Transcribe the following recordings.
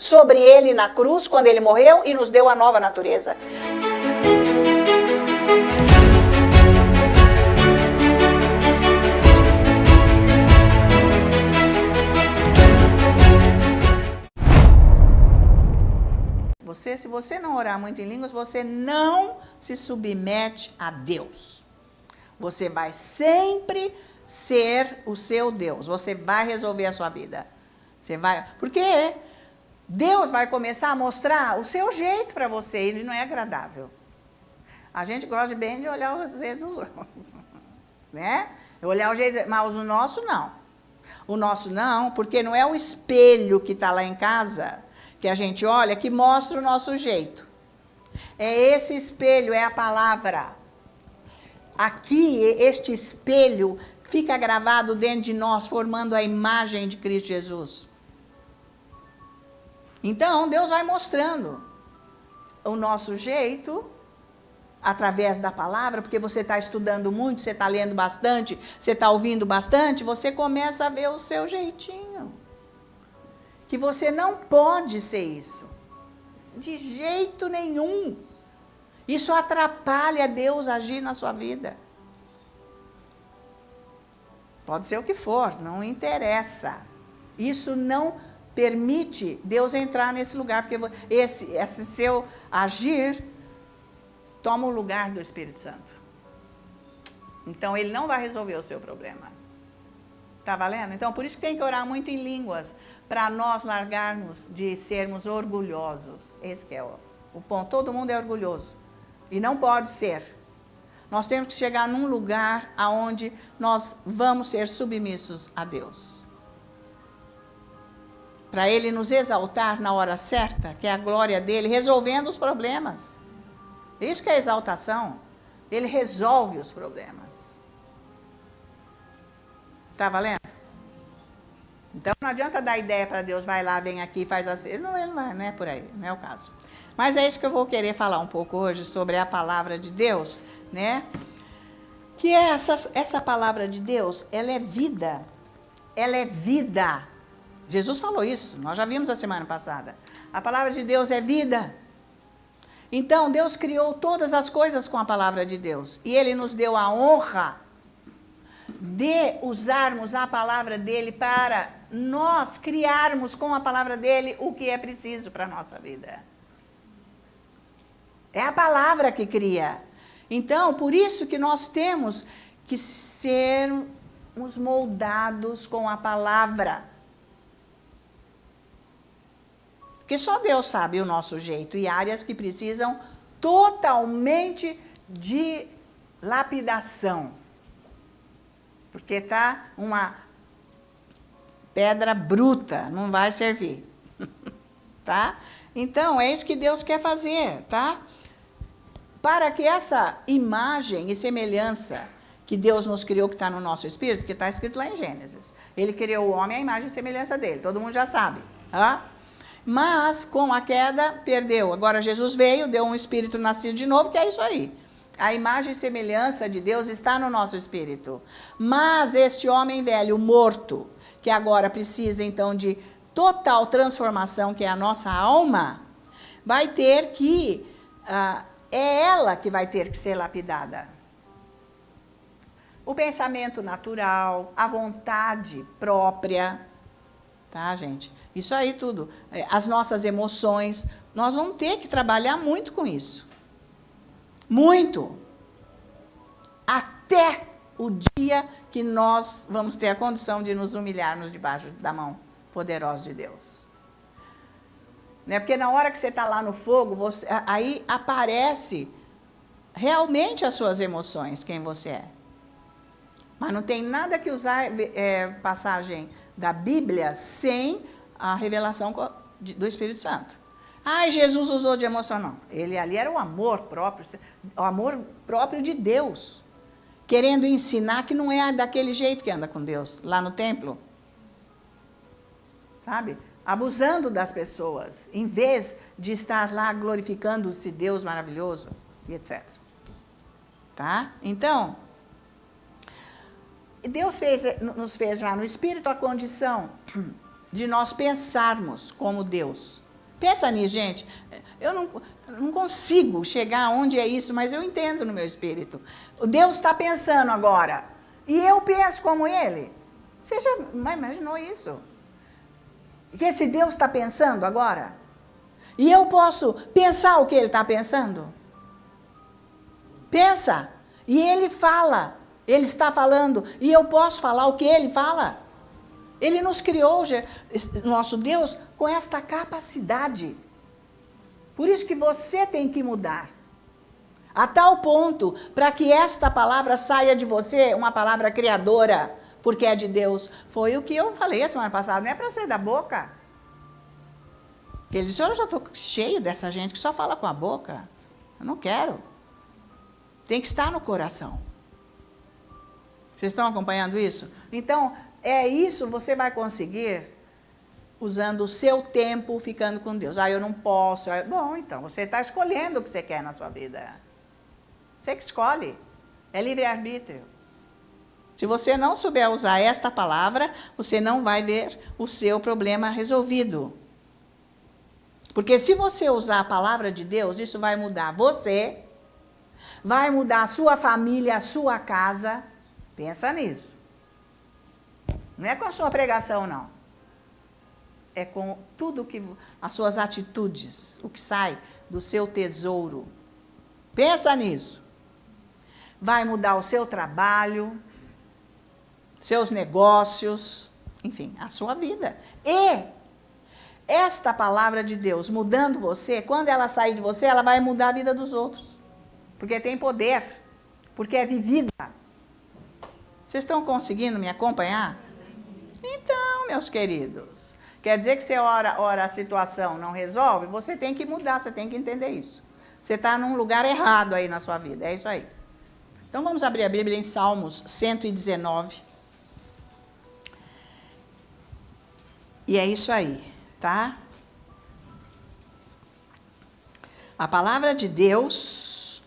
sobre ele na cruz, quando ele morreu, e nos deu a nova natureza. Se você não orar muito em línguas, você não se submete a Deus. Você vai sempre ser o seu Deus. Você vai resolver a sua vida. Porque Deus vai começar a mostrar o seu jeito para você. Ele não é agradável. A gente gosta bem de olhar o jeito dos outros, né? Olhar o jeito, mas o nosso não. O nosso não, porque não é o espelho que está lá em casa que a gente olha, que mostra o nosso jeito. É esse espelho, é a palavra. Aqui, este espelho fica gravado dentro de nós, formando a imagem de Cristo Jesus. Então, Deus vai mostrando o nosso jeito, através da palavra, porque você está estudando muito, você está lendo bastante, você está ouvindo bastante, você começa a ver o seu jeitinho. Que você não pode ser isso. De jeito nenhum. Isso atrapalha Deus agir na sua vida. Pode ser o que for, não interessa. Isso não permite Deus entrar nesse lugar, porque esse seu agir toma o lugar do Espírito Santo. Então, ele não vai resolver o seu problema. Tá valendo? Então, por isso que tem que orar muito em línguas, para nós largarmos de sermos orgulhosos. Esse que é o ponto. Todo mundo é orgulhoso. E não pode ser. Nós temos que chegar num lugar onde nós vamos ser submissos a Deus. Para Ele nos exaltar na hora certa, que é a glória dEle, resolvendo os problemas. Isso que é exaltação. Ele resolve os problemas. Tá valendo? Então, não adianta dar ideia para Deus, vai lá, vem aqui, faz assim. Ele não vai, não é por aí, não é o caso. Mas é isso que eu vou querer falar um pouco hoje sobre a palavra de Deus, né? Que é essa palavra de Deus, ela é vida. Ela é vida. Jesus falou isso, nós já vimos a semana passada. A palavra de Deus é vida. Então, Deus criou todas as coisas com a palavra de Deus. E Ele nos deu a honra de usarmos a palavra dele para nós criarmos com a palavra dele o que é preciso para a nossa vida. É a palavra que cria. Então, por isso que nós temos que sermos moldados com a palavra. Porque só Deus sabe o nosso jeito e áreas que precisam totalmente de lapidação. Porque está uma pedra bruta, não vai servir. Tá? Então, é isso que Deus quer fazer, tá? Para que essa imagem e semelhança que Deus nos criou, que está no nosso espírito, que está escrito lá em Gênesis. Ele criou o homem à imagem e semelhança dele, todo mundo já sabe. Tá? Mas, com a queda, perdeu. Agora, Jesus veio, deu um espírito nascido de novo, que é isso aí. A imagem e semelhança de Deus está no nosso espírito. Mas este homem velho, morto, que agora precisa, então, de total transformação, que é a nossa alma, vai ter que... é ela que vai ter que ser lapidada. O pensamento natural, a vontade própria, tá, gente? Isso aí tudo. As nossas emoções, nós vamos ter que trabalhar muito com isso. Muito. Até o dia que nós vamos ter a condição de nos humilharmos debaixo da mão poderosa de Deus. Né? Porque na hora que você está lá no fogo, aí aparece realmente as suas emoções, quem você é. Mas não tem nada que usar passagem da Bíblia sem a revelação do Espírito Santo. Jesus usou de emoção, não. Ele ali era o amor próprio de Deus, querendo ensinar que não é daquele jeito que anda com Deus, lá no templo. Sabe? Abusando das pessoas, em vez de estar lá glorificando esse Deus maravilhoso, e etc. Tá? Então, Deus nos fez já no Espírito a condição de nós pensarmos como Deus. Pensa nisso, gente. Eu não consigo chegar onde é isso, mas eu entendo no meu espírito. Deus está pensando agora. E eu penso como Ele. Você já imaginou isso? Que esse Deus está pensando agora? E eu posso pensar o que Ele está pensando? Pensa. E Ele fala. Ele está falando. E eu posso falar o que Ele fala? Ele nos criou, nosso Deus, com esta capacidade. Por isso que você tem que mudar. A tal ponto, para que esta palavra saia de você, uma palavra criadora, porque é de Deus. Foi o que eu falei a semana passada, não é para sair da boca. Ele disse, eu já estou cheio dessa gente que só fala com a boca. Eu não quero. Tem que estar no coração. Vocês estão acompanhando isso? Então, isso você vai conseguir usando o seu tempo ficando com Deus. Eu não posso. Bom, então, você está escolhendo o que você quer na sua vida. Você que escolhe. É livre-arbítrio. Se você não souber usar esta palavra, você não vai ver o seu problema resolvido. Porque se você usar a palavra de Deus, isso vai mudar você, vai mudar a sua família, a sua casa. Pensa nisso. Não é com a sua pregação, não. É com tudo que as suas atitudes, o que sai do seu tesouro. Pensa nisso. Vai mudar o seu trabalho, seus negócios, enfim, a sua vida. E esta palavra de Deus mudando você, quando ela sair de você, ela vai mudar a vida dos outros. Porque tem poder, porque é vivida. Vocês estão conseguindo me acompanhar? Então, meus queridos, quer dizer que você ora a situação não resolve? Você tem que mudar, você tem que entender isso. Você está num lugar errado aí na sua vida, é isso aí. Então vamos abrir a Bíblia em Salmos 119. E é isso aí, tá? A palavra de Deus,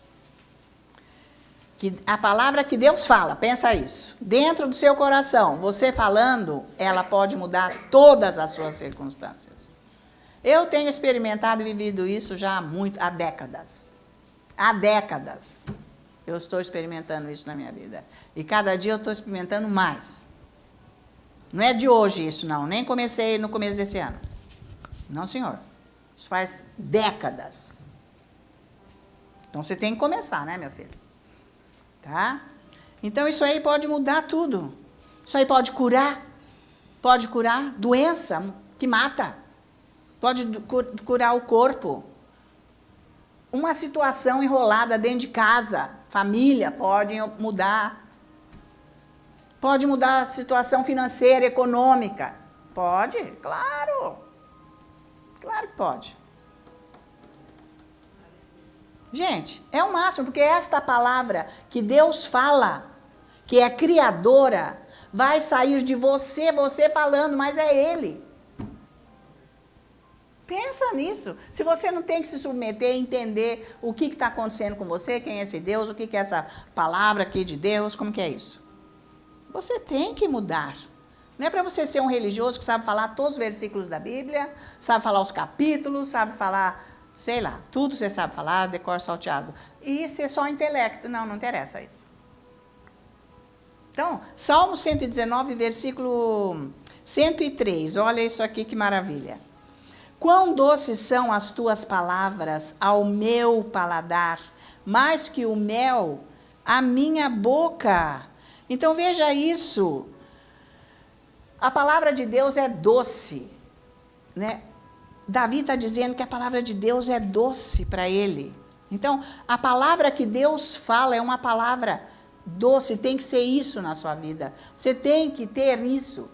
a palavra que Deus fala, pensa isso. Dentro do seu coração, você falando, ela pode mudar todas as suas circunstâncias. Eu tenho experimentado e vivido isso já há décadas. Há décadas eu estou experimentando isso na minha vida. E cada dia eu estou experimentando mais. Não é de hoje isso, não. Nem comecei no começo desse ano. Não, senhor. Isso faz décadas. Então, você tem que começar, né, meu filho? Tá? Então, isso aí pode mudar tudo. Isso aí pode curar. Pode curar doença que mata. Pode curar o corpo. Uma situação enrolada dentro de casa, família, pode mudar. Pode mudar a situação financeira, econômica. Pode, claro. Claro que pode. Gente, é o máximo, porque esta palavra que Deus fala, que é criadora, vai sair de você, você falando, mas é Ele. Pensa nisso. Se você não tem que se submeter e entender o que está acontecendo com você, quem é esse Deus, o que é essa palavra aqui de Deus, como que é isso? Você tem que mudar. Não é para você ser um religioso que sabe falar todos os versículos da Bíblia, sabe falar os capítulos, sabe falar, sei lá, tudo você sabe falar, decor salteado. E ser só intelecto. Não, não interessa isso. Então, Salmo 119, versículo 103. Olha isso aqui, que maravilha. Quão doces são as tuas palavras ao meu paladar, mais que o mel à minha boca. Então veja isso. A palavra de Deus é doce, né? Davi está dizendo que a palavra de Deus é doce para ele. Então, a palavra que Deus fala é uma palavra doce, tem que ser isso na sua vida. Você tem que ter isso.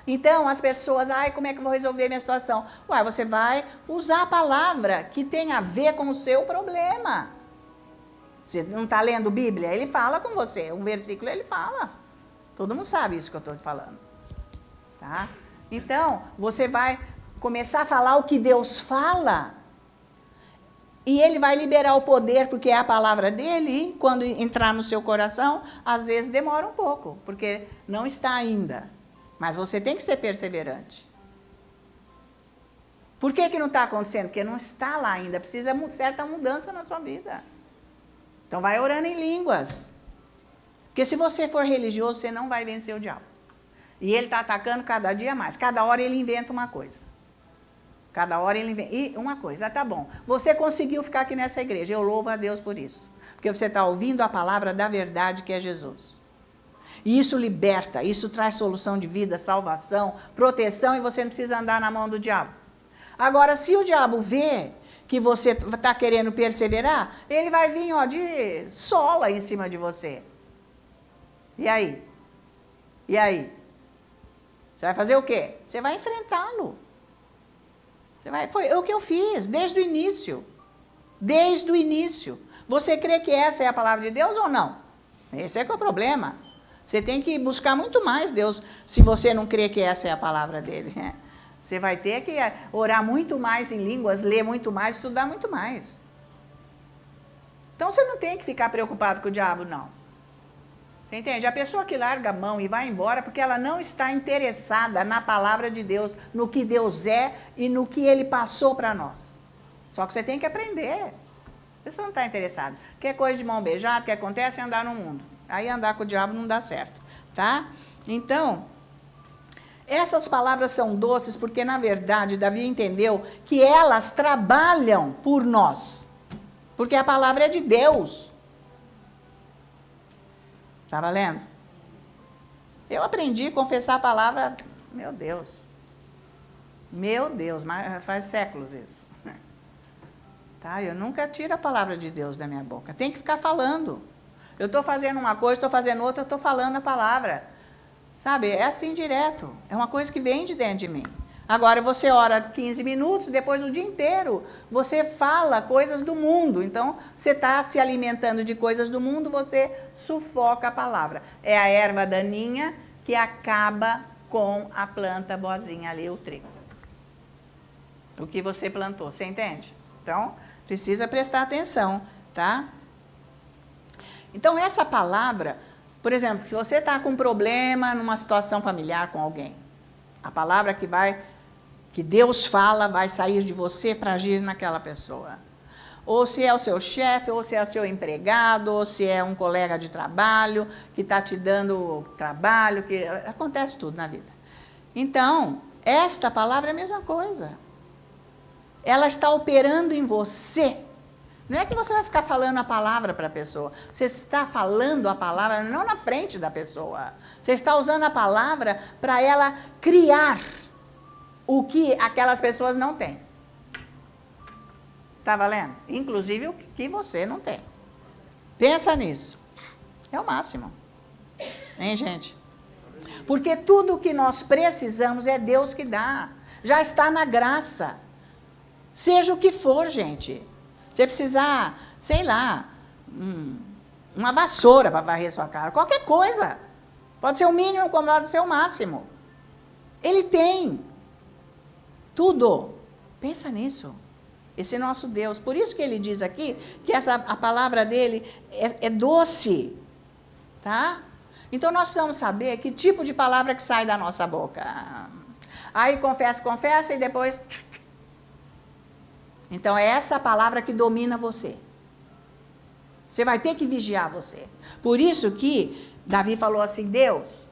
Então, as pessoas, como é que eu vou resolver minha situação? Você vai usar a palavra que tem a ver com o seu problema. Você não está lendo Bíblia? Ele fala com você. Um versículo ele fala. Todo mundo sabe isso que eu estou te falando. Tá? Então, você vai começar a falar o que Deus fala. E Ele vai liberar o poder, porque é a palavra dele. E quando entrar no seu coração, às vezes demora um pouco, porque não está ainda. Mas você tem que ser perseverante. Por que não está acontecendo? Porque não está lá ainda, precisa de certa mudança na sua vida. Então vai orando em línguas. Porque se você for religioso, você não vai vencer o diabo. E ele está atacando cada dia mais. Cada hora ele inventa uma coisa. Cada hora ele inventa. E uma coisa, tá bom. Você conseguiu ficar aqui nessa igreja. Eu louvo a Deus por isso. Porque você está ouvindo a palavra da verdade que é Jesus. E isso liberta, isso traz solução de vida, salvação, proteção, e você não precisa andar na mão do diabo. Agora, se o diabo vê que você está querendo perseverar, ele vai vir, ó, de sola em cima de você. E aí? E aí? Você vai fazer o quê? Você vai enfrentá-lo. Foi o que eu fiz, desde o início. Desde o início. Você crê que essa é a palavra de Deus ou não? Esse é que é o problema. Você tem que buscar muito mais Deus, se você não crê que essa é a palavra dele. Você vai ter que orar muito mais em línguas, ler muito mais, estudar muito mais. Então você não tem que ficar preocupado com o diabo, não. Você entende? A pessoa que larga a mão e vai embora porque ela não está interessada na palavra de Deus, no que Deus é e no que Ele passou para nós. Só que você tem que aprender. A pessoa não está interessada. Quer coisa de mão beijada, que acontece é andar no mundo. Aí andar com o diabo não dá certo, tá? Então, essas palavras são doces porque, na verdade, Davi entendeu que elas trabalham por nós. Porque a palavra é de Deus. Está valendo? Eu aprendi a confessar a palavra, meu Deus, mas faz séculos isso. Tá? Eu nunca tiro a palavra de Deus da minha boca, tem que ficar falando. Eu estou fazendo uma coisa, estou fazendo outra, estou falando a palavra. Sabe, é assim direto, é uma coisa que vem de dentro de mim. Agora você ora 15 minutos, depois o dia inteiro você fala coisas do mundo. Então, você está se alimentando de coisas do mundo, você sufoca a palavra. É a erva daninha que acaba com a planta boazinha ali, o trigo. O que você plantou, você entende? Então, precisa prestar atenção, tá? Então, essa palavra, por exemplo, se você está com um problema numa situação familiar com alguém, a palavra que Deus fala vai sair de você para agir naquela pessoa. Ou se é o seu chefe, ou se é o seu empregado, ou se é um colega de trabalho que está te dando trabalho, que acontece tudo na vida. Então, esta palavra é a mesma coisa. Ela está operando em você. Não é que você vai ficar falando a palavra para a pessoa. Você está falando a palavra não na frente da pessoa. Você está usando a palavra para ela criar o que aquelas pessoas não têm. Tá valendo? Inclusive o que você não tem. Pensa nisso. É o máximo. Hein, gente? Porque tudo o que nós precisamos é Deus que dá. Já está na graça. Seja o que for, gente. Você precisar, sei lá, uma vassoura para varrer sua casa. Qualquer coisa. Pode ser o mínimo, como pode ser o máximo. Ele tem. Tudo. Pensa nisso. Esse nosso Deus. Por isso que ele diz aqui que a palavra dele é doce. Tá? Então nós precisamos saber que tipo de palavra que sai da nossa boca. Aí confessa e depois... Então é essa palavra que domina você. Você vai ter que vigiar você. Por isso que Davi falou assim, Deus,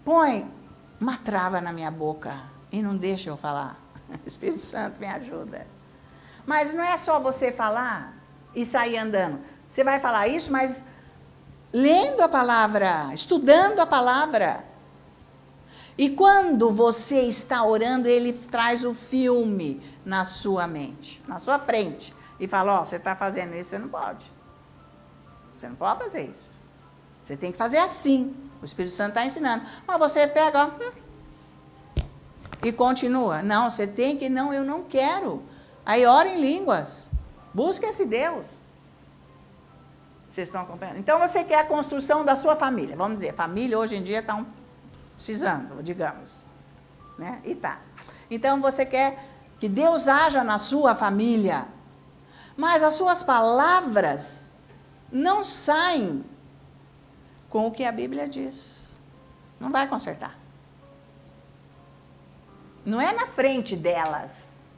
põe uma trava na minha boca e não deixa eu falar. Espírito Santo, me ajuda. Mas não é só você falar e sair andando. Você vai falar isso, mas lendo a palavra, estudando a palavra. E quando você está orando, ele traz o filme na sua mente, na sua frente. E fala, ó, você está fazendo isso, você não pode. Você não pode fazer isso. Você tem que fazer assim. O Espírito Santo está ensinando. Mas você pega, ó, e continua. Não, você tem que, não, eu não quero. Aí ora em línguas. Busca esse Deus. Vocês estão acompanhando? Então você quer a construção da sua família. Vamos dizer, família hoje em dia está precisando, digamos. Né? E tá. Então você quer que Deus haja na sua família. Mas as suas palavras não saem com o que a Bíblia diz. Não vai consertar. Não é na frente delas.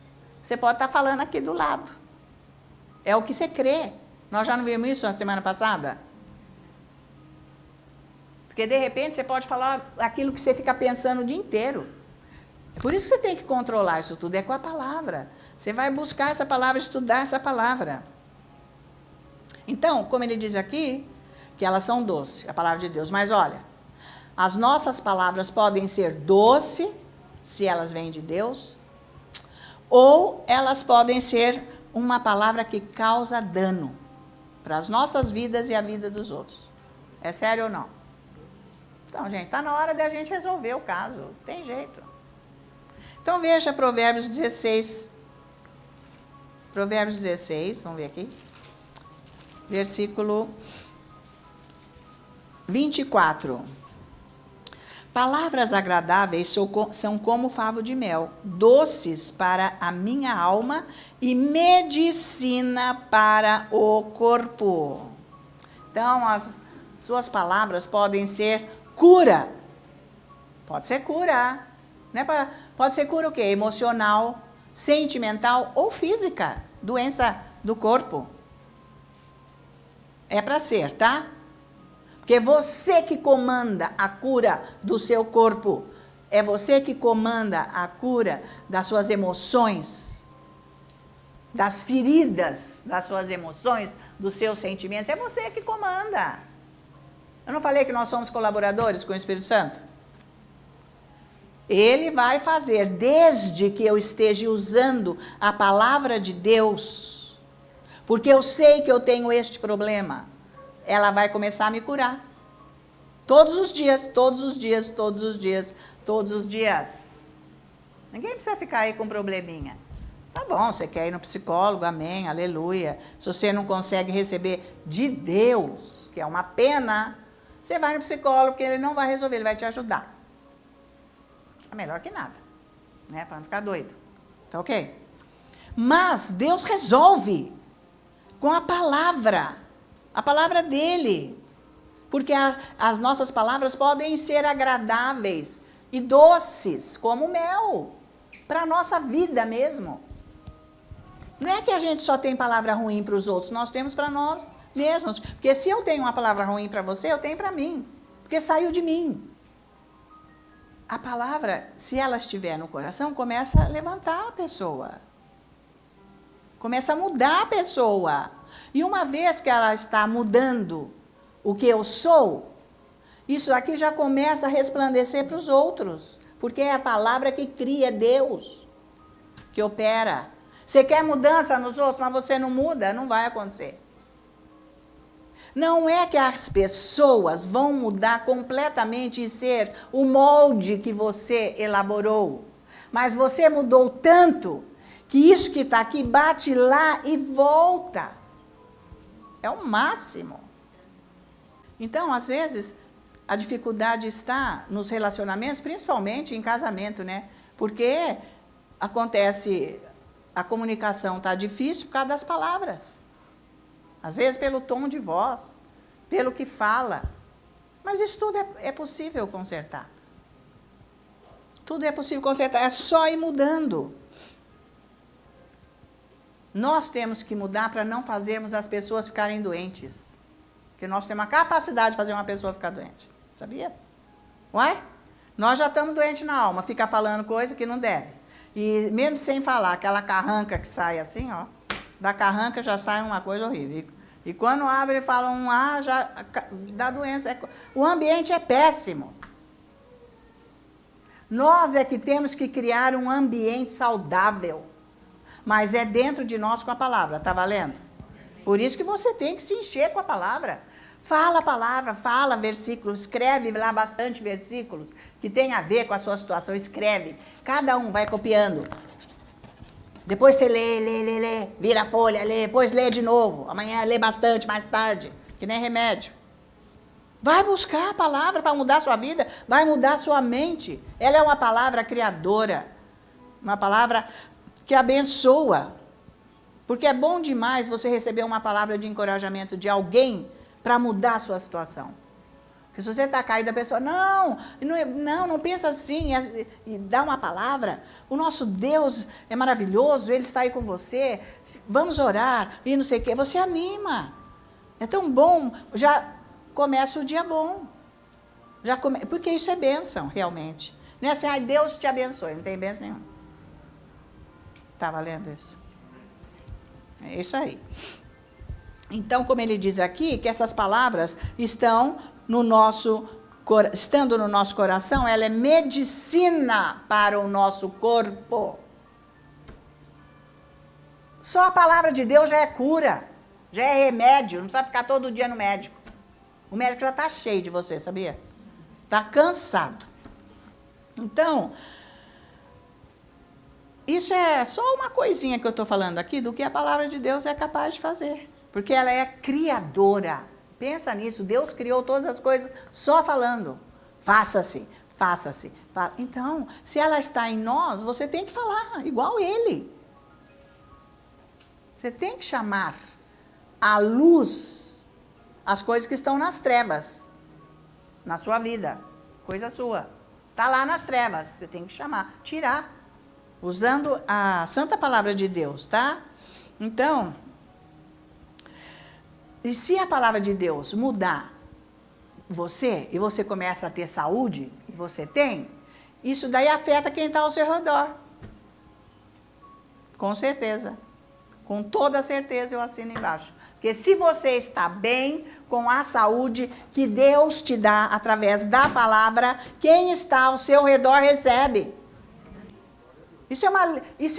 Você pode estar falando aqui do lado. É o que você crê. Nós já não vimos isso na semana passada? Porque de repente você pode falar aquilo que você fica pensando o dia inteiro. É por isso que você tem que controlar isso tudo, é com a palavra. Você vai buscar essa palavra, estudar essa palavra. Então, como ele diz aqui, que elas são doces, a palavra de Deus. Mas olha, as nossas palavras podem ser doces, se elas vêm de Deus, ou elas podem ser uma palavra que causa dano para as nossas vidas e a vida dos outros. É sério ou não? Então, gente, está na hora de a gente resolver o caso. Tem jeito. Então, veja Provérbios 16. Provérbios 16, vamos ver aqui. Versículo 24. Palavras agradáveis são como favo de mel, doces para a minha alma e medicina para o corpo. Então, as suas palavras podem ser cura. Pode ser cura. Né? Pode ser cura o quê? Emocional, sentimental ou física. Doença do corpo. É para ser, tá? Porque é você que comanda a cura do seu corpo. É você que comanda a cura das suas emoções, das feridas das suas emoções, dos seus sentimentos. É você que comanda. Eu não falei que nós somos colaboradores com o Espírito Santo? Ele vai fazer, desde que eu esteja usando a palavra de Deus, porque eu sei que eu tenho este problema, ela vai começar a me curar. Todos os dias, todos os dias, todos os dias, todos os dias. Ninguém precisa ficar aí com probleminha. Tá bom, você quer ir no psicólogo, amém, aleluia. Se você não consegue receber de Deus, que é uma pena, você vai no psicólogo, que ele não vai resolver, ele vai te ajudar. É melhor que nada, né? Para não ficar doido. Tá ok? Mas Deus resolve com a palavra dele. Porque as nossas palavras podem ser agradáveis e doces, como mel, para a nossa vida mesmo. Não é que a gente só tem palavra ruim para os outros, nós temos para nós mesmos. Porque se eu tenho uma palavra ruim para você, eu tenho para mim. Porque saiu de mim. A palavra, se ela estiver no coração, começa a levantar a pessoa. Começa a mudar a pessoa. E uma vez que ela está mudando o que eu sou, isso aqui já começa a resplandecer para os outros. Porque é a palavra que cria, é Deus que opera. Você quer mudança nos outros, mas você não muda, não vai acontecer. Não é que as pessoas vão mudar completamente e ser o molde que você elaborou. Mas você mudou tanto que isso que está aqui bate lá e volta. É o máximo. Então, às vezes, a dificuldade está nos relacionamentos, principalmente em casamento, né? Porque acontece, a comunicação está difícil por causa das palavras. Às vezes pelo tom de voz, pelo que fala. Mas isso tudo é possível consertar. Tudo é possível consertar, é só ir mudando. Nós temos que mudar para não fazermos as pessoas ficarem doentes. Porque nós temos a capacidade de fazer uma pessoa ficar doente. Sabia? Ué? Nós já estamos doentes na alma, fica falando coisa que não deve. E mesmo sem falar, aquela carranca que sai assim, ó. Da carranca já sai uma coisa horrível. E quando abre e fala um A, já dá doença. O ambiente é péssimo. Nós é que temos que criar um ambiente saudável. Mas é dentro de nós com a palavra, tá valendo? Por isso que você tem que se encher com a palavra. Fala a palavra, fala versículos, escreve lá bastante versículos que tem a ver com a sua situação, escreve. Cada um vai copiando. Depois você lê, vira a folha, lê, depois lê de novo. Amanhã lê bastante, mais tarde, que nem remédio. Vai buscar a palavra para mudar a sua vida, vai mudar a sua mente. Ela é uma palavra criadora, uma palavra que abençoa. Porque é bom demais você receber uma palavra de encorajamento de alguém para mudar a sua situação. Porque se você está caído, a pessoa, não pensa assim, e dá uma palavra. O nosso Deus é maravilhoso, Ele está aí com você, vamos orar, e não sei o quê. Você anima. É tão bom, já começa o dia bom. Porque isso é bênção, realmente. Não é assim, Deus te abençoe, não tem bênção nenhuma. Está valendo isso? É isso aí. Então, como ele diz aqui, que essas palavras estando no nosso coração, ela é medicina para o nosso corpo. Só a palavra de Deus já é cura, já é remédio, não precisa ficar todo dia no médico. O médico já está cheio de você, sabia? Está cansado. Então, isso é só uma coisinha que eu estou falando aqui do que a palavra de Deus é capaz de fazer. Porque ela é criadora. Pensa nisso, Deus criou todas as coisas só falando. Faça-se, faça-se. Então, se ela está em nós, você tem que falar, igual Ele. Você tem que chamar à luz as coisas que estão nas trevas, na sua vida, coisa sua. Está lá nas trevas, você tem que chamar, tirar, usando a santa palavra de Deus, tá? Então, e se a palavra de Deus mudar você, e você começa a ter saúde, e você tem, isso daí afeta quem está ao seu redor. Com certeza. Com toda certeza eu assino embaixo. Porque se você está bem com a saúde que Deus te dá através da palavra, quem está ao seu redor recebe. Isso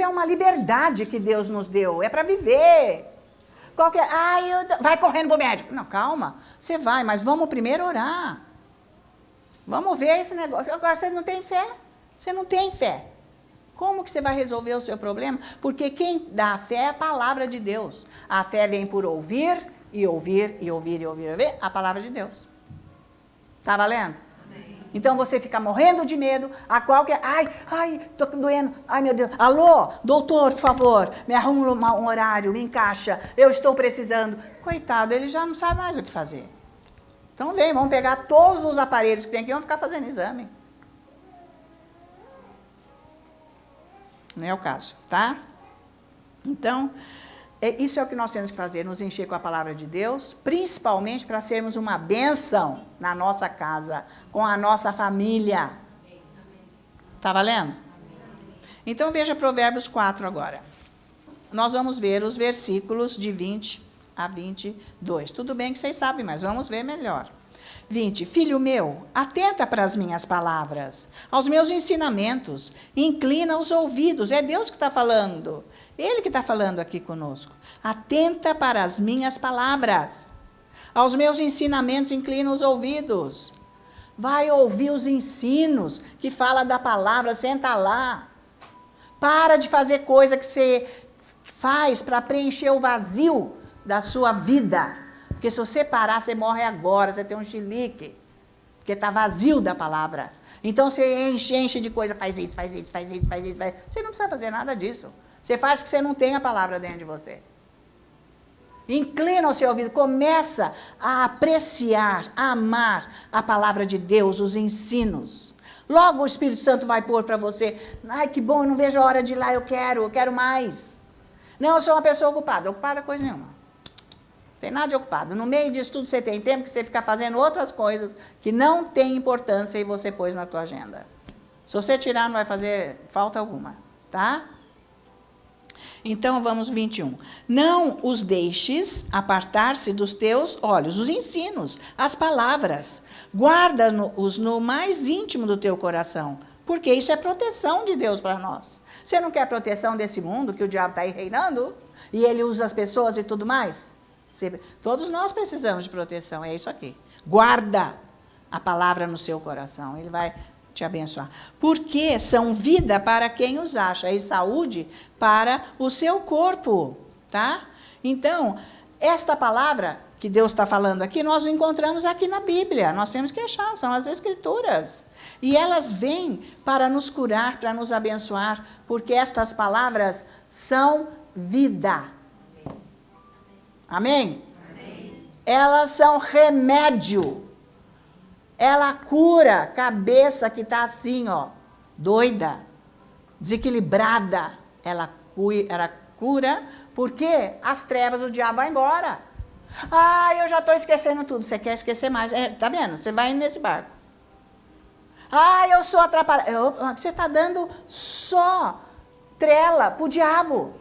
é uma liberdade que Deus nos deu. É para viver. Vai correndo para o médico. Não, calma. Você vai, mas vamos primeiro orar. Vamos ver esse negócio. Agora você não tem fé. Você não tem fé. Como que você vai resolver o seu problema? Porque quem dá a fé é a palavra de Deus. A fé vem por ouvir, e ouvir, e ouvir, e ouvir, e ouvir a palavra de Deus. Tá valendo? Amém. Então você fica morrendo de medo, tô doendo, meu Deus. Alô, doutor, por favor, me arruma um horário, me encaixa, eu estou precisando. Coitado, ele já não sabe mais o que fazer. Então vamos pegar todos os aparelhos que tem aqui e vamos ficar fazendo exame. Não é o caso, tá? Então, isso é o que nós temos que fazer, nos encher com a palavra de Deus, principalmente para sermos uma bênção na nossa casa, com a nossa família. Tá valendo? Então, veja Provérbios 4 agora. Nós vamos ver os versículos de 20 a 22. Tudo bem que vocês sabem, mas vamos ver melhor. 20. Filho meu, atenta para as minhas palavras, aos meus ensinamentos, inclina os ouvidos. É Deus que está falando. Ele que está falando aqui conosco. Atenta para as minhas palavras. Aos meus ensinamentos, inclina os ouvidos. Vai ouvir os ensinos que fala da palavra, senta lá. Para de fazer coisa que você faz para preencher o vazio da sua vida. Porque se você parar, você morre agora, você tem um chilique. Porque está vazio da palavra. Então você enche de coisa, faz isso. Você não precisa fazer nada disso. Você faz porque você não tem a palavra dentro de você. Inclina o seu ouvido, começa a apreciar, a amar a palavra de Deus, os ensinos. Logo o Espírito Santo vai pôr para você, que bom, eu não vejo a hora de ir lá, eu quero mais. Não, eu sou uma pessoa ocupada coisa nenhuma. Não tem nada de ocupado. No meio disso tudo você tem tempo que você fica fazendo outras coisas que não tem importância e você pôs na tua agenda. Se você tirar, não vai fazer falta alguma, tá? Então, vamos 21. Não os deixes apartar-se dos teus olhos, os ensinos, as palavras. Guarda-os no mais íntimo do teu coração, porque isso é proteção de Deus para nós. Você não quer proteção desse mundo, que o diabo está aí reinando, e ele usa as pessoas e tudo mais? Todos nós precisamos de proteção, é isso aqui. Guarda a palavra no seu coração, ele vai te abençoar. Porque são vida para quem os acha e saúde para o seu corpo, tá? Então, esta palavra que Deus está falando aqui, nós encontramos aqui na Bíblia. Nós temos que achar, são as Escrituras. E elas vêm para nos curar, para nos abençoar, porque estas palavras são vida. Amém? Amém. Elas são remédio. Ela cura cabeça que está assim, ó, doida, desequilibrada. Ela cura porque as trevas, o diabo vai embora. Ah, eu já estou esquecendo tudo. Você quer esquecer mais? Tá vendo? Você vai indo nesse barco. Ah, eu sou atrapalhada. Você está dando só trela para o diabo.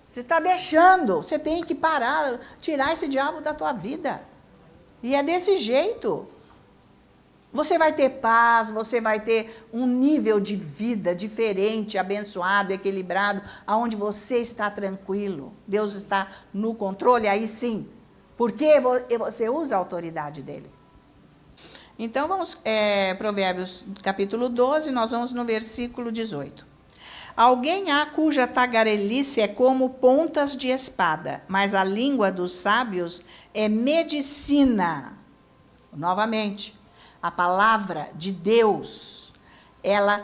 Você está deixando. Você tem que parar, tirar esse diabo da tua vida. E é desse jeito. Você vai ter paz, você vai ter um nível de vida diferente, abençoado, equilibrado, aonde você está tranquilo. Deus está no controle, aí sim. Porque você usa a autoridade dele. Então, vamos, Provérbios capítulo 12, nós vamos no versículo 18. Alguém há cuja tagarelice é como pontas de espada, mas a língua dos sábios é medicina. Novamente, a palavra de Deus, ela,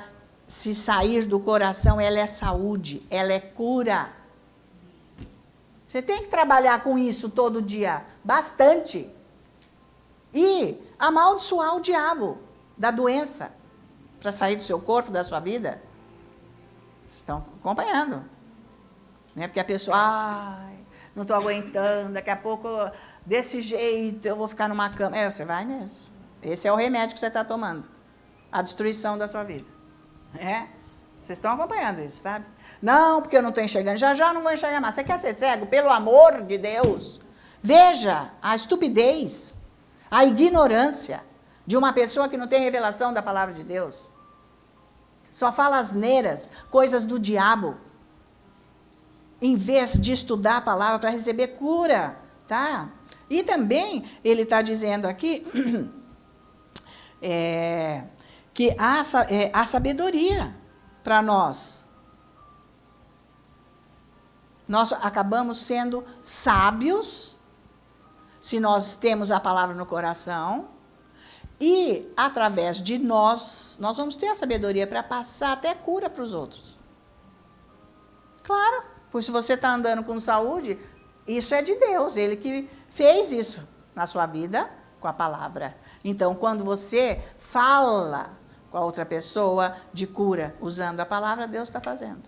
se sair do coração, ela é saúde, ela é cura. Você tem que trabalhar com isso todo dia, bastante. E amaldiçoar o diabo da doença, para sair do seu corpo, da sua vida. Vocês estão acompanhando. Né? Porque a pessoa, ai, não estou aguentando, daqui a pouco, desse jeito, eu vou ficar numa cama. Você vai mesmo. Esse é o remédio que você está tomando. A destruição da sua vida. Vocês estão acompanhando isso, sabe? Não, porque eu não estou enxergando. Já não vou enxergar mais. Você quer ser cego? Pelo amor de Deus. Veja a estupidez, a ignorância de uma pessoa que não tem revelação da palavra de Deus. Só fala asneiras, coisas do diabo. Em vez de estudar a palavra para receber cura, tá? E também, ele está dizendo aqui... que há sabedoria para nós. Nós acabamos sendo sábios se nós temos a palavra no coração e, através de nós vamos ter a sabedoria para passar até cura para os outros. Claro, pois se você está andando com saúde, isso é de Deus, Ele que fez isso na sua vida, com a palavra. Então, quando você fala com a outra pessoa de cura, usando a palavra, Deus está fazendo.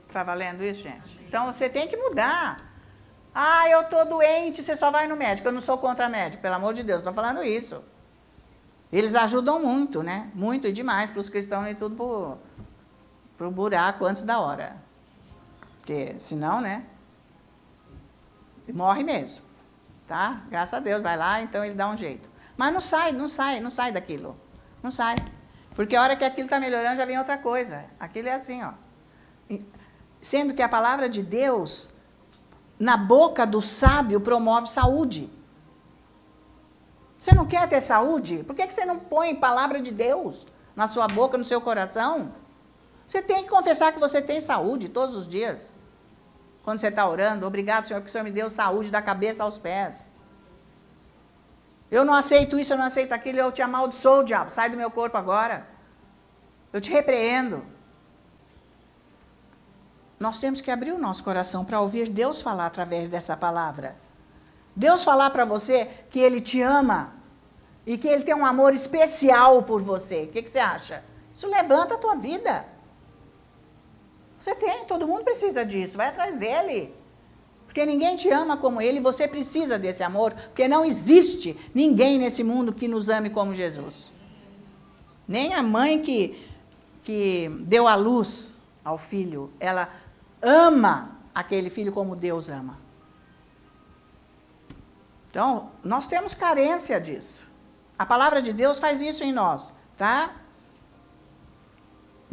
Está valendo isso, gente? Então, você tem que mudar. Ah, eu estou doente, você só vai no médico. Eu não sou contra médico, pelo amor de Deus, estou falando isso. Eles ajudam muito, né? Muito e demais para os cristãos e tudo para o buraco antes da hora. Porque, senão, né? Morre mesmo. Tá? Graças a Deus, vai lá, então ele dá um jeito. Mas não sai daquilo. Não sai. Porque a hora que aquilo está melhorando, já vem outra coisa. Aquilo é assim, ó. Sendo que a palavra de Deus, na boca do sábio, promove saúde. Você não quer ter saúde? Por que você não põe palavra de Deus na sua boca, no seu coração? Você tem que confessar que você tem saúde todos os dias. Quando você está orando, obrigado, Senhor, que o Senhor me deu saúde da cabeça aos pés. Eu não aceito isso, eu não aceito aquilo, eu te amaldiçoo, diabo, sai do meu corpo agora. Eu te repreendo. Nós temos que abrir o nosso coração para ouvir Deus falar através dessa palavra. Deus falar para você que Ele te ama e que Ele tem um amor especial por você. O que você acha? Isso levanta a tua vida. Você tem, todo mundo precisa disso, vai atrás dele. Porque ninguém te ama como ele, você precisa desse amor, porque não existe ninguém nesse mundo que nos ame como Jesus. Nem a mãe que deu a luz ao filho, ela ama aquele filho como Deus ama. Então, nós temos carência disso. A palavra de Deus faz isso em nós, tá?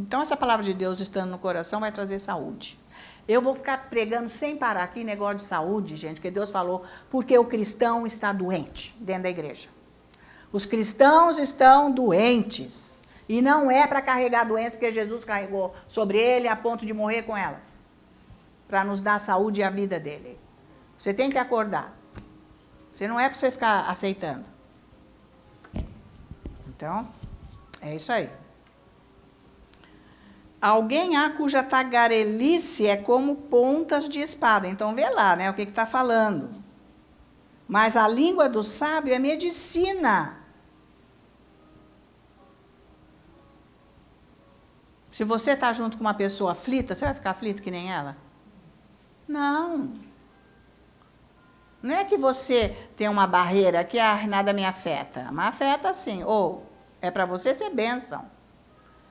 Então, essa palavra de Deus estando no coração vai trazer saúde. Eu vou ficar pregando sem parar aqui negócio de saúde, gente, porque Deus falou, porque o cristão está doente dentro da igreja. Os cristãos estão doentes. E não é para carregar doença, porque Jesus carregou sobre ele a ponto de morrer com elas. Para nos dar a saúde e a vida dele. Você tem que acordar. Você não é para você ficar aceitando. Então, é isso aí. Alguém há cuja tagarelice é como pontas de espada. Então, vê lá, né, o que está falando. Mas a língua do sábio é medicina. Se você está junto com uma pessoa aflita, você vai ficar aflito que nem ela? Não. Não é que você tem uma barreira que nada me afeta. Mas afeta sim. Ou é para você ser bênção.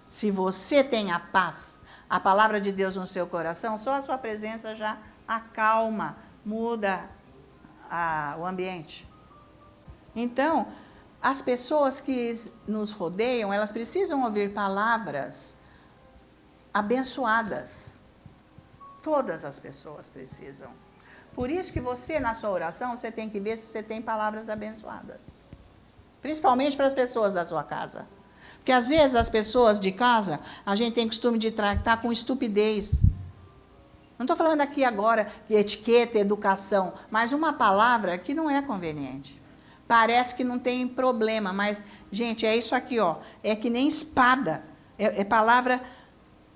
Se você tem a paz, a palavra de Deus no seu coração, só a sua presença já acalma, muda o ambiente. Então, as pessoas que nos rodeiam, elas precisam ouvir palavras abençoadas. Todas as pessoas precisam. Por isso que você, na sua oração, você tem que ver se você tem palavras abençoadas. Principalmente para as pessoas da sua casa. Porque às vezes as pessoas de casa, a gente tem costume de tratar com estupidez. Não estou falando aqui agora de etiqueta, educação, mas uma palavra que não é conveniente. Parece que não tem problema, mas, gente, é isso aqui, ó. É que nem espada. É palavra,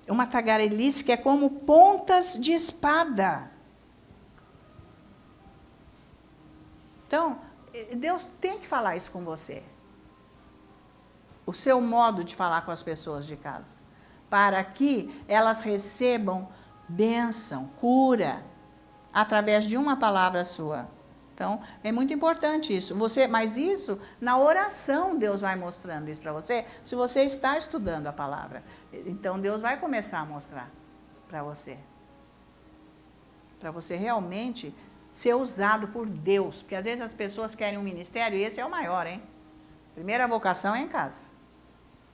uma tagarelice que é como pontas de espada. Então, Deus tem que falar isso com você. O seu modo de falar com as pessoas de casa. Para que elas recebam bênção, cura, através de uma palavra sua. Então, é muito importante isso. Mas isso, na oração, Deus vai mostrando isso para você, se você está estudando a palavra. Então, Deus vai começar a mostrar para você. Para você realmente ser usado por Deus. Porque às vezes as pessoas querem um ministério, e esse é o maior, hein? A primeira vocação é em casa.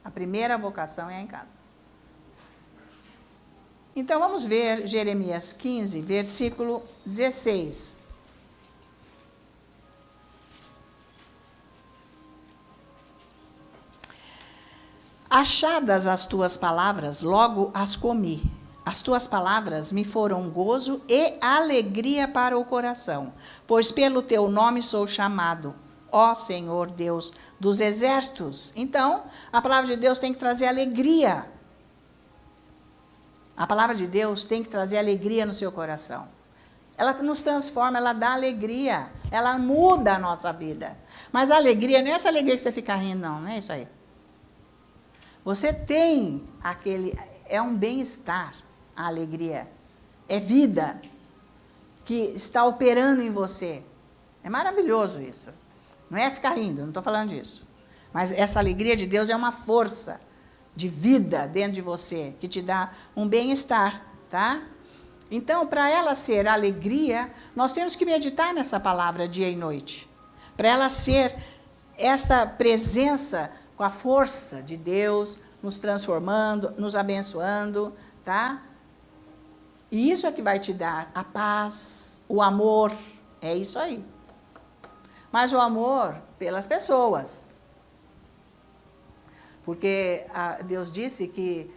A primeira vocação é em casa. Então, vamos ver Jeremias 15, versículo 16. Achadas as tuas palavras, logo as comi. As tuas palavras me foram gozo e alegria para o coração, pois pelo teu nome sou chamado, ó Senhor Deus dos exércitos. Então, a palavra de Deus tem que trazer alegria. A palavra de Deus tem que trazer alegria no seu coração. Ela nos transforma, ela dá alegria, ela muda a nossa vida. Mas a alegria não é essa alegria que você fica rindo, não é isso aí. Você tem é um bem-estar, a alegria. É vida que está operando em você. É maravilhoso isso. Não é ficar rindo, não estou falando disso. Mas essa alegria de Deus é uma força de vida dentro de você, que te dá um bem-estar, tá? Então, para ela ser alegria, nós temos que meditar nessa palavra dia e noite. Para ela ser esta presença com a força de Deus, nos transformando, nos abençoando, tá? E isso é que vai te dar a paz, o amor, é isso aí. Mas o amor pelas pessoas. Porque Deus disse que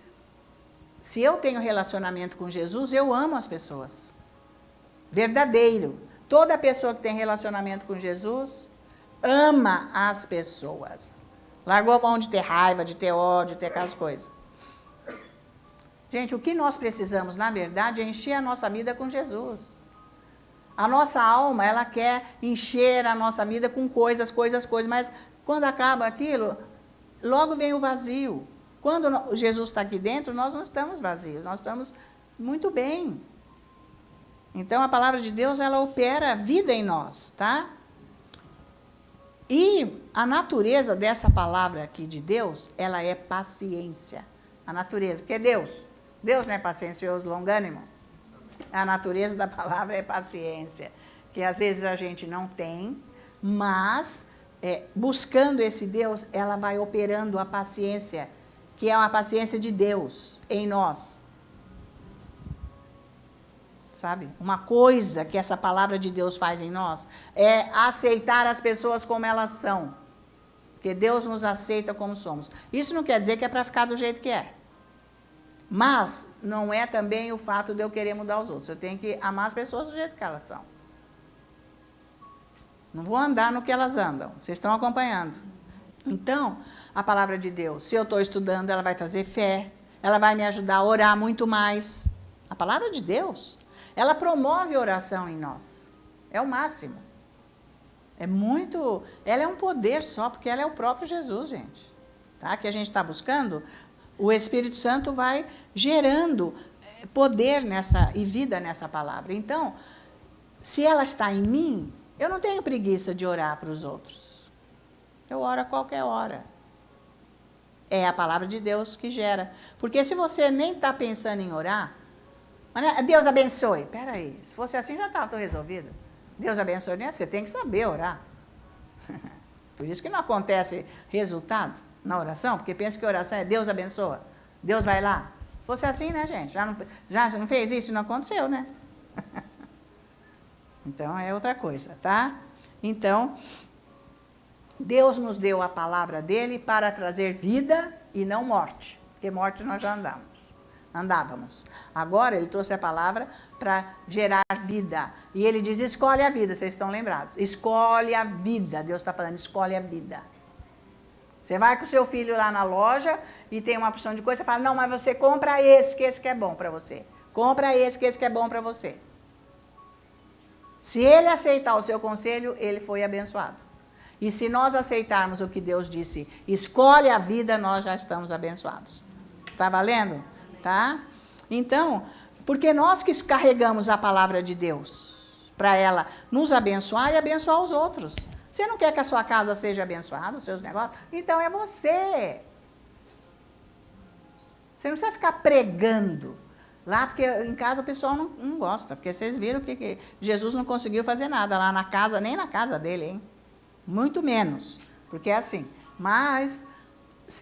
se eu tenho relacionamento com Jesus, eu amo as pessoas. Verdadeiro. Toda pessoa que tem relacionamento com Jesus ama as pessoas. Largou a mão de ter raiva, de ter ódio, de ter aquelas coisas. Gente, o que nós precisamos, na verdade, é encher a nossa vida com Jesus. A nossa alma, ela quer encher a nossa vida com coisas, mas quando acaba aquilo, logo vem o vazio. Quando Jesus está aqui dentro, nós não estamos vazios, nós estamos muito bem. Então, a palavra de Deus, ela opera vida em nós, tá? E a natureza dessa palavra aqui de Deus, ela é paciência. A natureza, porque Deus não é paciencioso, longânimo. A natureza da palavra é paciência, que às vezes a gente não tem, mas buscando esse Deus, ela vai operando a paciência, que é uma paciência de Deus em nós. Sabe? Uma coisa que essa palavra de Deus faz em nós é aceitar as pessoas como elas são. Porque Deus nos aceita como somos. Isso não quer dizer que é para ficar do jeito que é. Mas não é também o fato de eu querer mudar os outros. Eu tenho que amar as pessoas do jeito que elas são. Não vou andar no que elas andam. Vocês estão acompanhando. Então, a palavra de Deus, se eu estou estudando, ela vai trazer fé. Ela vai me ajudar a orar muito mais. A palavra de Deus, ela promove oração em nós. É o máximo. ela é um poder só, porque ela é o próprio Jesus, gente. Tá? Que a gente está buscando, o Espírito Santo vai gerando poder e vida nessa palavra. Então, se ela está em mim, eu não tenho preguiça de orar para os outros. Eu oro a qualquer hora. É a palavra de Deus que gera. Porque se você nem está pensando em orar, Deus abençoe. Espera aí, se fosse assim já estava tudo resolvido. Deus abençoe, né? Você tem que saber orar. Por isso que não acontece resultado na oração, porque pensa que oração é Deus abençoa, Deus vai lá. Se fosse assim, né, gente? Já não fez isso? Não aconteceu, né? Então, é outra coisa, tá? Então, Deus nos deu a palavra dele para trazer vida e não morte, porque morte nós já andávamos. Agora, ele trouxe a palavra para gerar vida. E ele diz, escolhe a vida, vocês estão lembrados? Escolhe a vida, Deus está falando, escolhe a vida. Você vai com o seu filho lá na loja e tem uma opção de coisa, você fala, não, mas você compra esse, que esse que é bom para você. Compra esse, que esse que é bom para você. Se ele aceitar o seu conselho, ele foi abençoado. E se nós aceitarmos o que Deus disse, escolhe a vida, nós já estamos abençoados. Tá valendo? Tá? Então, porque nós que carregamos a palavra de Deus para ela nos abençoar e abençoar os outros. Você não quer que a sua casa seja abençoada, os seus negócios? Então é você. Você não precisa ficar pregando lá, porque em casa o pessoal não gosta. Porque vocês viram que Jesus não conseguiu fazer nada lá na casa, nem na casa dele, hein? Muito menos, porque é assim. Mas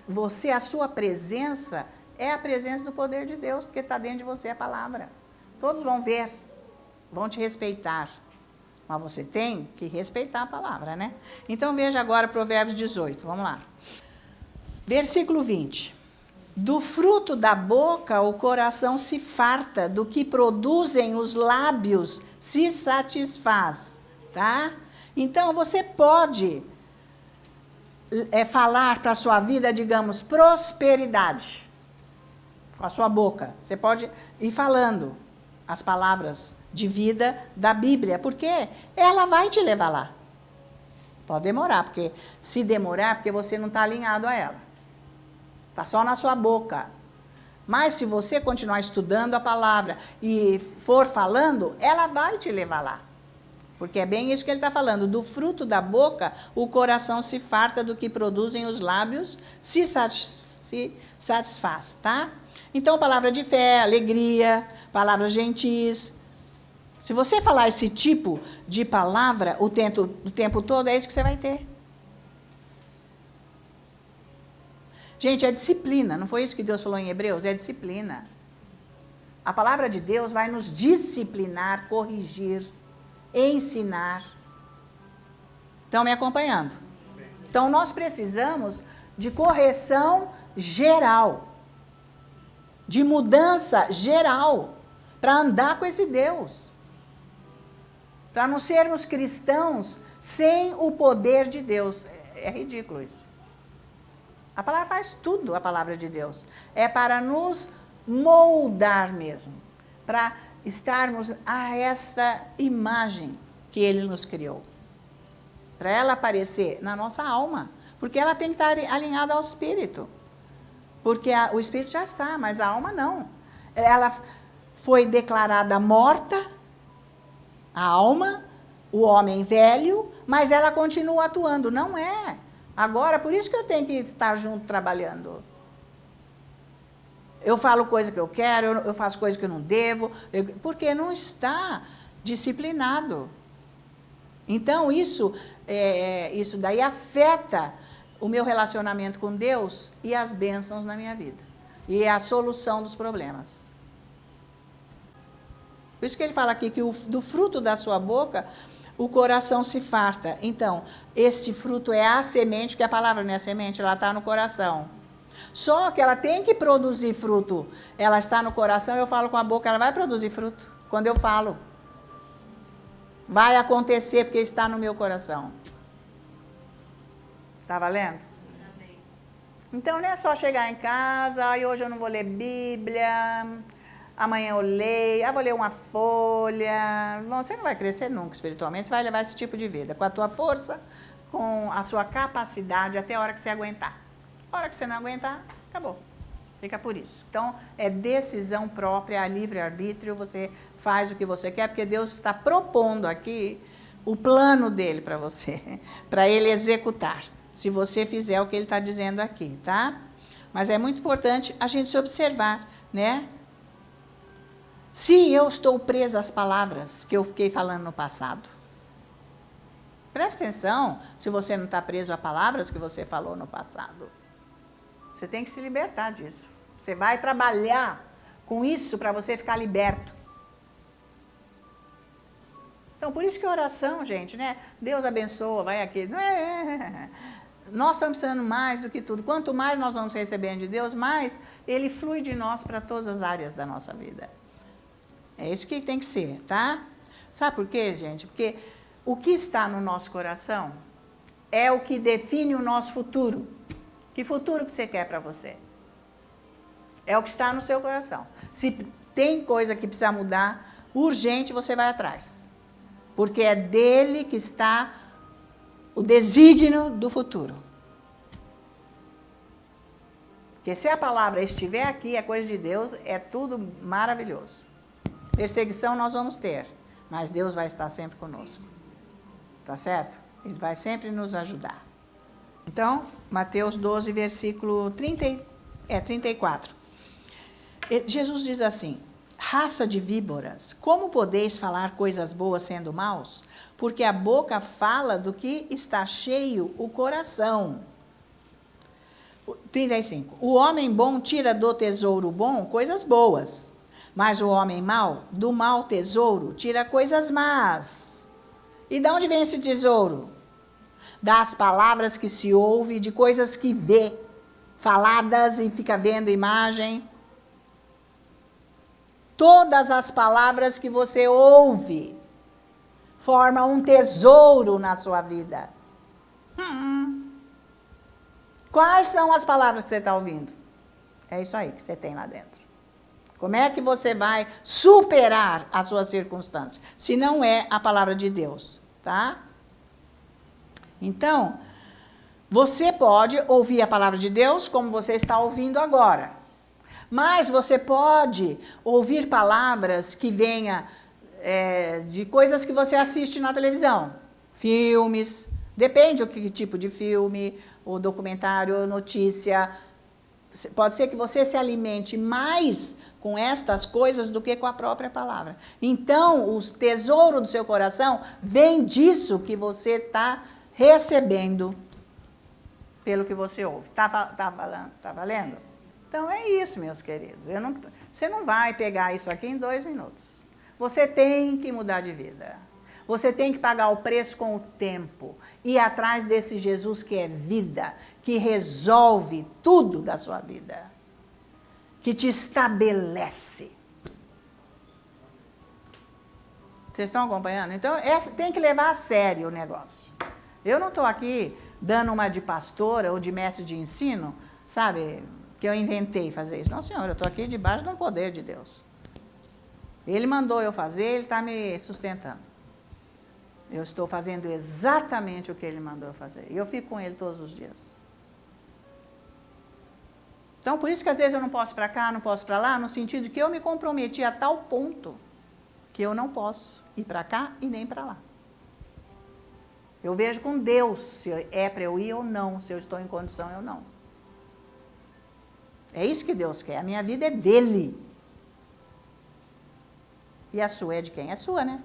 você, a sua presença é a presença do poder de Deus, porque está dentro de você a palavra. Todos vão ver, vão te respeitar. Mas você tem que respeitar a palavra, né? Então veja agora Provérbios 18, vamos lá. Versículo 20. Do fruto da boca o coração se farta, do que produzem os lábios se satisfaz, tá? Então você pode falar para a sua vida, digamos, prosperidade, com a sua boca. Você pode ir falando as palavras de vida da Bíblia, porque ela vai te levar lá. Pode demorar, porque se demorar, porque você não está alinhado a ela. Está só na sua boca. Mas se você continuar estudando a palavra e for falando, ela vai te levar lá. Porque é bem isso que ele está falando. Do fruto da boca, o coração se farta, do que produzem os lábios, se satisfaz, tá? Então, palavra de fé, alegria, palavras gentis. Se você falar esse tipo de palavra o tempo todo, é isso que você vai ter. Gente, é disciplina. Não foi isso que Deus falou em Hebreus? É disciplina. A palavra de Deus vai nos disciplinar, corrigir, ensinar. Estão me acompanhando? Então, nós precisamos de correção geral, de mudança geral, para andar com esse Deus. Para não sermos cristãos sem o poder de Deus. É ridículo isso. A palavra faz tudo, a palavra de Deus. É para nos moldar mesmo, para estarmos a esta imagem que Ele nos criou. Para ela aparecer na nossa alma, porque ela tem que estar alinhada ao Espírito. Porque o Espírito já está, mas a alma não. Ela foi declarada morta, a alma, o homem velho, mas ela continua atuando. Não é. Agora, por isso que eu tenho que estar junto trabalhando. Eu falo coisa que eu quero, eu faço coisa que eu não devo, porque não está disciplinado. Então, isso daí afeta o meu relacionamento com Deus e as bênçãos na minha vida. E a solução dos problemas. Por isso que ele fala aqui que do fruto da sua boca o coração se farta. Então, este fruto é a semente, que a palavra não é a semente, ela está no coração. Só que ela tem que produzir fruto. Ela está no coração, eu falo com a boca, ela vai produzir fruto. Quando eu falo. Vai acontecer porque está no meu coração. Está valendo? Então, não é só chegar em casa, hoje eu não vou ler Bíblia, amanhã eu leio, vou ler uma folha. Bom, você não vai crescer nunca espiritualmente, você vai levar esse tipo de vida, com a tua força, com a sua capacidade, até a hora que você aguentar. A hora que você não aguentar, acabou. Fica por isso. Então, é decisão própria, livre-arbítrio, você faz o que você quer, porque Deus está propondo aqui o plano dele para você, para ele executar, se você fizer o que ele está dizendo aqui, tá? Mas é muito importante a gente se observar, né? Se eu estou preso às palavras que eu fiquei falando no passado. Presta atenção se você não está preso a palavras que você falou no passado. Você tem que se libertar disso. Você vai trabalhar com isso para você ficar liberto. Então, por isso que oração, gente, né? Deus abençoa, vai aqui. Nós estamos precisando mais do que tudo. Quanto mais nós vamos recebendo de Deus, mais Ele flui de nós para todas as áreas da nossa vida. É isso que tem que ser, tá? Sabe por quê, gente? Porque o que está no nosso coração é o que define o nosso futuro. Que futuro que você quer para você? É o que está no seu coração. Se tem coisa que precisa mudar, urgente você vai atrás. Porque é dele que está o desígnio do futuro. Porque se a palavra estiver aqui, é coisa de Deus, é tudo maravilhoso. Perseguição nós vamos ter, mas Deus vai estar sempre conosco. Tá certo? Ele vai sempre nos ajudar. Então, Mateus 12, versículo 34. Jesus diz assim: raça de víboras, como podeis falar coisas boas sendo maus? Porque a boca fala do que está cheio o coração. 35. O homem bom tira do tesouro bom coisas boas, mas o homem mau, do mau tesouro, tira coisas más. E de onde vem esse tesouro? Das palavras que se ouve, de coisas que vê, faladas e fica vendo imagem. Todas as palavras que você ouve formam um tesouro na sua vida. Quais são as palavras que você está ouvindo? É isso aí que você tem lá dentro. Como é que você vai superar as suas circunstâncias? Se não é a palavra de Deus, tá? Então, você pode ouvir a palavra de Deus como você está ouvindo agora. Mas você pode ouvir palavras que venham de coisas que você assiste na televisão. Filmes, depende do que tipo de filme, ou documentário, ou notícia. Pode ser que você se alimente mais com estas coisas do que com a própria palavra. Então, o tesouro do seu coração vem disso que você está recebendo pelo que você ouve. Tá valendo? Então, é isso, meus queridos. Você não vai pegar isso aqui em 2 minutos. Você tem que mudar de vida. Você tem que pagar o preço com o tempo. Ir atrás desse Jesus que é vida, que resolve tudo da sua vida, que te estabelece. Vocês estão acompanhando? Então, tem que levar a sério o negócio. Eu não estou aqui dando uma de pastora ou de mestre de ensino, sabe, que eu inventei fazer isso. Não, senhor, eu estou aqui debaixo do poder de Deus. Ele mandou eu fazer, ele está me sustentando. Eu estou fazendo exatamente o que ele mandou eu fazer. E eu fico com ele todos os dias. Então, por isso que às vezes eu não posso ir para cá, não posso ir para lá, no sentido de que eu me comprometi a tal ponto que eu não posso ir para cá e nem para lá. Eu vejo com Deus se é para eu ir ou não, se eu estou em condição ou não. É isso que Deus quer. A minha vida é dele. E a sua é de quem? É sua, né?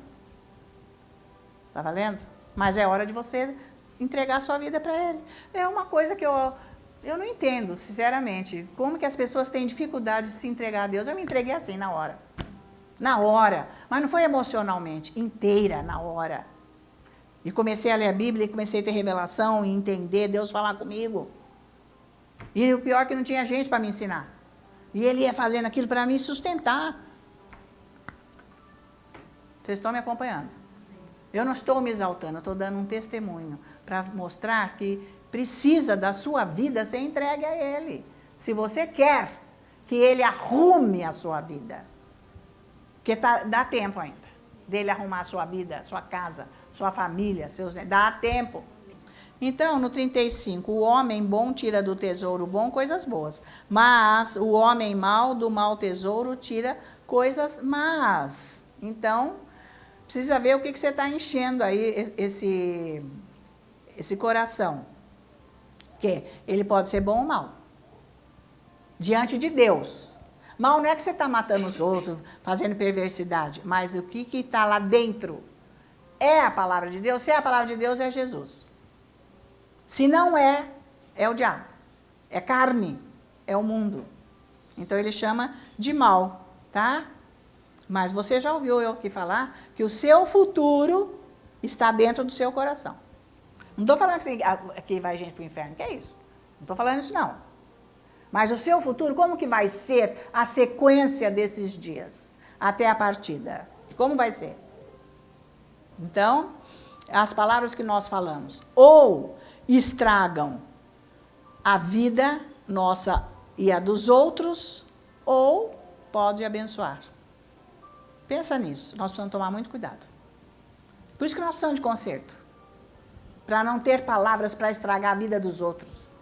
Tá valendo? Mas é hora de você entregar a sua vida para ele. É uma coisa que eu não entendo, sinceramente. Como que as pessoas têm dificuldade de se entregar a Deus? Eu me entreguei assim, na hora. Na hora. Mas não foi emocionalmente, inteira, na hora. E comecei a ler a Bíblia e comecei a ter revelação e entender, Deus falar comigo. E o pior é que não tinha gente para me ensinar. E ele ia fazendo aquilo para me sustentar. Vocês estão me acompanhando? Eu não estou me exaltando, eu estou dando um testemunho para mostrar que precisa da sua vida ser entregue a ele. Se você quer que ele arrume a sua vida, Porque dá tempo ainda dele arrumar a sua vida, sua casa, sua família, dá tempo. Então, no 35, o homem bom tira do tesouro bom coisas boas, mas o homem mau do mau tesouro tira coisas más. Então, precisa ver o que você está enchendo aí esse coração. Porque ele pode ser bom ou mau. Diante de Deus. Mal não é que você está matando os outros, fazendo perversidade, mas o que está lá dentro é a palavra de Deus. Se é a palavra de Deus, é Jesus. Se não é, é o diabo. É carne, é o mundo. Então ele chama de mal, tá? Mas você já ouviu eu aqui falar que o seu futuro está dentro do seu coração. Não estou falando que vai gente para o inferno, que é isso? Não estou falando isso não. Mas o seu futuro, como que vai ser a sequência desses dias? Até a partida. Como vai ser? Então, as palavras que nós falamos, ou estragam a vida nossa e a dos outros, ou pode abençoar. Pensa nisso, nós precisamos tomar muito cuidado. Por isso que nós precisamos de conserto. Para não ter palavras para estragar a vida dos outros.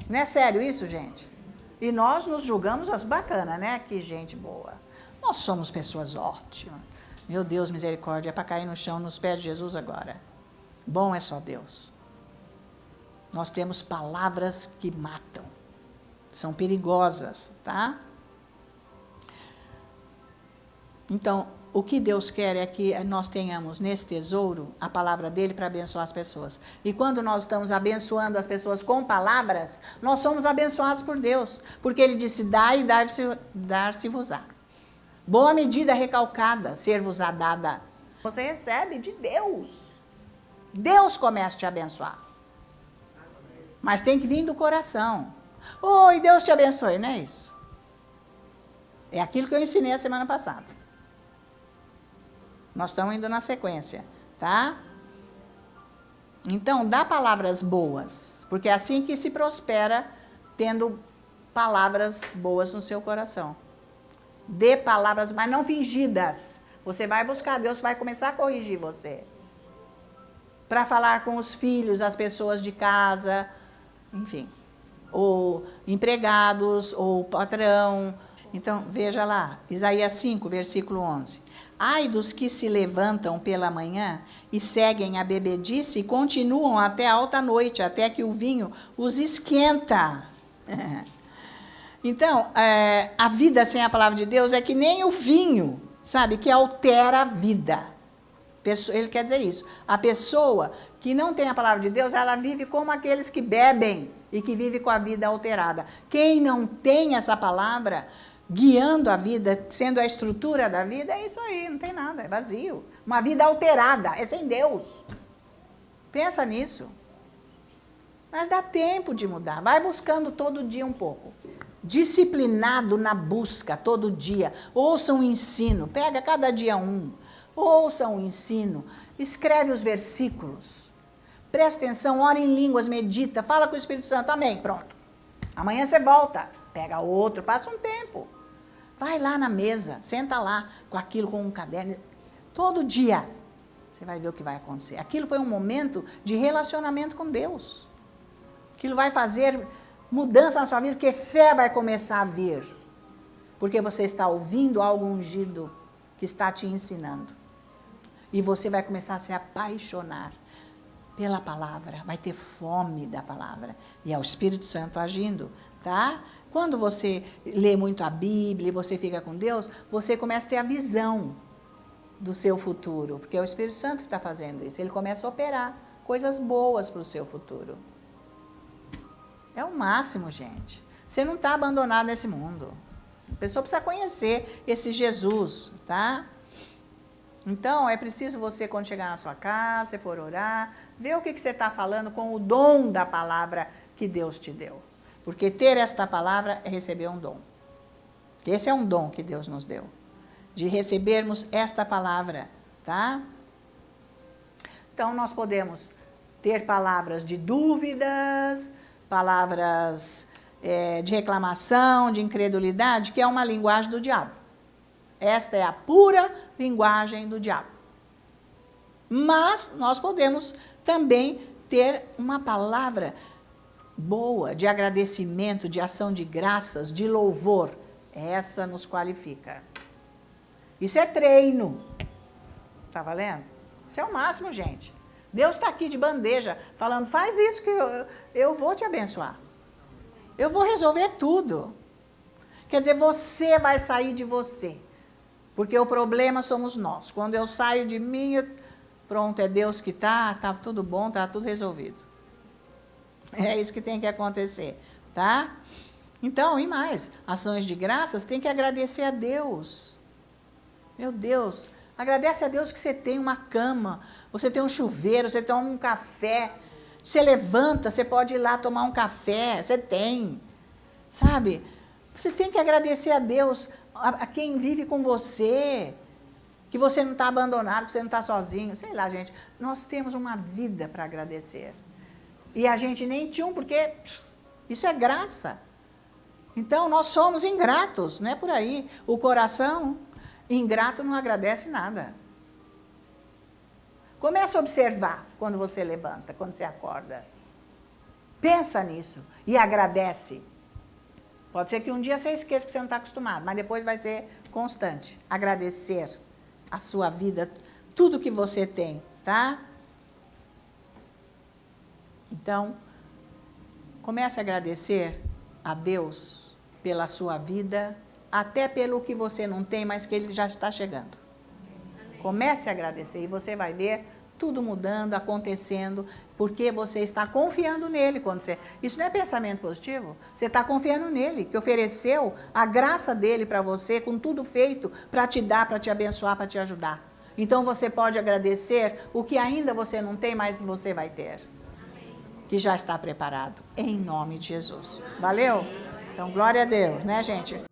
Não é sério isso, gente? E nós nos julgamos as bacanas, né? Que gente boa. Nós somos pessoas ótimas. Meu Deus, misericórdia, é para cair no chão nos pés de Jesus agora. Bom é só Deus. Nós temos palavras que matam. São perigosas, tá? Então, o que Deus quer é que nós tenhamos nesse tesouro a palavra dele para abençoar as pessoas. E quando nós estamos abençoando as pessoas com palavras, nós somos abençoados por Deus. Porque ele disse, dai e dar-se-vos-á. Boa medida recalcada, ser-vos-á dada. Você recebe de Deus. Deus começa a te abençoar. Mas tem que vir do coração. Oi, Deus te abençoe, não é isso? É aquilo que eu ensinei a semana passada. Nós estamos indo na sequência, tá? Então, dá palavras boas, porque é assim que se prospera, tendo palavras boas no seu coração. Dê palavras, mas não fingidas. Você vai buscar Deus, vai começar a corrigir você. Para falar com os filhos, as pessoas de casa, enfim. Ou empregados, ou patrão. Então, veja lá, Isaías 5, versículo 11. Ai dos que se levantam pela manhã e seguem a bebedice e continuam até alta noite, até que o vinho os esquenta. Então, a vida sem a palavra de Deus é que nem o vinho, sabe, que altera a vida. Ele quer dizer isso. A pessoa que não tem a palavra de Deus, ela vive como aqueles que bebem e que vive com a vida alterada. Quem não tem essa palavra guiando a vida, sendo a estrutura da vida, é isso aí, não tem nada, é vazio. Uma vida alterada, é sem Deus. Pensa nisso. Mas dá tempo de mudar, vai buscando todo dia um pouco. Disciplinado na busca, todo dia. Ouça um ensino, pega cada dia um. Ouça um ensino, escreve os versículos. Presta atenção, ora em línguas, medita, fala com o Espírito Santo, amém, pronto. Amanhã você volta, pega outro, passa um tempo. Vai lá na mesa, senta lá com aquilo, com um caderno. Todo dia você vai ver o que vai acontecer. Aquilo foi um momento de relacionamento com Deus. Aquilo vai fazer mudança na sua vida, porque fé vai começar a vir. Porque você está ouvindo algo ungido que está te ensinando. E você vai começar a se apaixonar pela palavra, vai ter fome da palavra. E é o Espírito Santo agindo, tá? Quando você lê muito a Bíblia e você fica com Deus, você começa a ter a visão do seu futuro, porque é o Espírito Santo que está fazendo isso. Ele começa a operar coisas boas para o seu futuro. É o máximo, gente. Você não está abandonado nesse mundo. A pessoa precisa conhecer esse Jesus, tá? Então, é preciso você, quando chegar na sua casa, se for orar, ver o que você está falando com o dom da palavra que Deus te deu. Porque ter esta palavra é receber um dom. Esse é um dom que Deus nos deu. De recebermos esta palavra, tá? Então, nós podemos ter palavras de dúvidas, palavras de reclamação, de incredulidade, que é uma linguagem do diabo. Esta é a pura linguagem do diabo. Mas nós podemos também ter uma palavra boa, de agradecimento, de ação de graças, de louvor. Essa nos qualifica. Isso é treino. Tá valendo? Isso é o máximo, gente. Deus está aqui de bandeja, falando, faz isso que eu vou te abençoar. Eu vou resolver tudo. Quer dizer, você vai sair de você. Porque o problema somos nós. Quando eu saio de mim, pronto, é Deus que tá tudo bom, tá tudo resolvido. É isso que tem que acontecer, tá? Então, e mais, ações de graças, tem que agradecer a Deus. Meu Deus, agradece a Deus que você tem uma cama, você tem um chuveiro, você toma um café, você levanta, você pode ir lá tomar um café, você tem, sabe? Você tem que agradecer a Deus, a quem vive com você, que você não está abandonado, que você não está sozinho, sei lá, gente. Nós temos uma vida para agradecer. E a gente nem tinha porque isso é graça. Então, nós somos ingratos, não é por aí. O coração ingrato não agradece nada. Comece a observar quando você levanta, quando você acorda. Pensa nisso e agradece. Pode ser que um dia você esqueça porque você não está acostumado, mas depois vai ser constante. Agradecer a sua vida, tudo que você tem, tá? Então, comece a agradecer a Deus pela sua vida, até pelo que você não tem, mas que Ele já está chegando. Comece a agradecer e você vai ver tudo mudando, acontecendo, porque você está confiando nele. Isso não é pensamento positivo? Você está confiando nele, que ofereceu a graça dele para você, com tudo feito, para te dar, para te abençoar, para te ajudar. Então você pode agradecer o que ainda você não tem, mas você vai ter. Que já está preparado, em nome de Jesus. Valeu? Então, glória a Deus, né, gente?